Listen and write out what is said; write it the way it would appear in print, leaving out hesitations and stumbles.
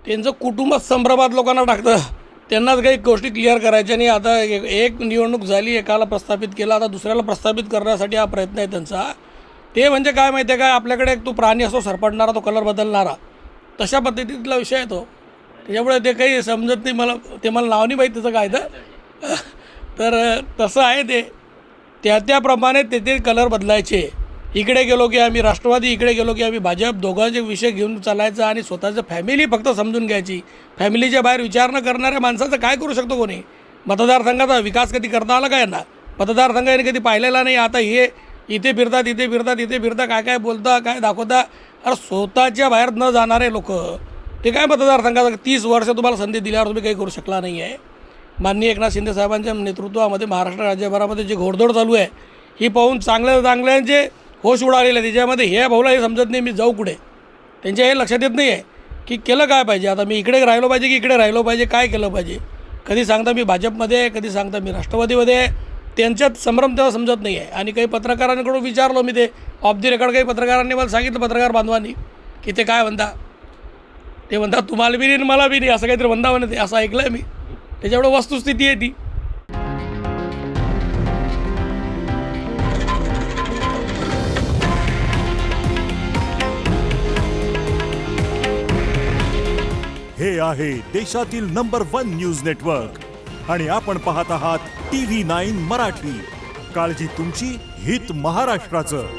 त्यांचं कुटुंब संभ्रमात लोकांना टाकतं, त्यांनाच काही गोष्टी क्लिअर करायच्या नाही. आता एक निवडणूक झाली, एकाला प्रस्थापित केलं, आता दुसऱ्याला प्रस्थापित करण्यासाठी हा प्रयत्न आहे त्यांचा. ते म्हणजे काय माहिती आहे काय, आपल्याकडे एक तो प्राणी असतो सरपडणारा, तो कलर बदलणारा, तशा पद्धतीतला विषय आहे तो. त्याच्यामुळे ते काही समजत नाही मला, ते मला नाव नाही माहीत त्याचं काय तर तसं आहे ते. त्याप्रमाणे ते कलर बदलायचे. इकडे गेलो की आम्ही राष्ट्रवादी, इकडे गेलो की आम्ही भाजप, दोघांचे विषय घेऊन चालायचं आणि स्वतःचं फॅमिली फक्त समजून घ्यायची. फॅमिलीच्या बाहेर विचार न करणाऱ्या माणसाचं काय करू शकतो कोणी? मतदारसंघाचा विकास कधी करता आला काय यांना? मतदारसंघाने कधी पाहिलेला नाही. आता हे इथे फिरतात, इथे फिरतात, इथे फिरता, काय काय बोलता, काय दाखवता. अरे स्वतःच्या बाहेर न जाणारे लोक ते काय मतदारसंघाचा 30 वर्ष तुम्हाला संधी दिल्यावर तुम्ही काही करू शकला नाही आहे. माननीय एकनाथ शिंदे साहेबांच्या नेतृत्वामध्ये महाराष्ट्र राज्यभरामध्ये जी घोडदौड चालू आहे, ही पाहून चांगल्यांचे होश उडालेले. त्याच्यामध्ये हे भाऊला हे समजत नाही मी जाऊ कुठे, त्यांच्या हे लक्षात येत नाही आहे की केलं काय पाहिजे. आता मी इकडे राहिलो पाहिजे की इकडे राहिलो पाहिजे, काय केलं पाहिजे. कधी सांगता मी भाजपमध्ये आहे, कधी सांगता मी राष्ट्रवादीमध्ये आहे. त्यांच्यात संभ्रम तेव्हा समजत नाही आहे. आणि काही पत्रकारांकडून विचारलो मी, ते ऑफ दी रेकॉर्ड काही पत्रकारांनी मला सांगितलं, पत्रकार बांधवांनी, की ते काय म्हणता. ते म्हणतात तुम्हाला बी नाही मला बी नाही, असं काहीतरी म्हणता म्हणते, असं ऐकलं आहे मी. त्याच्यामुळे वस्तुस्थिती आहे ती. हे आहे देशातील नंबर 1 न्यूज नेटवर्क आणि आपण पाहत आहात TV9 मराठी. काळजी तुमची, हित महाराष्ट्राचं.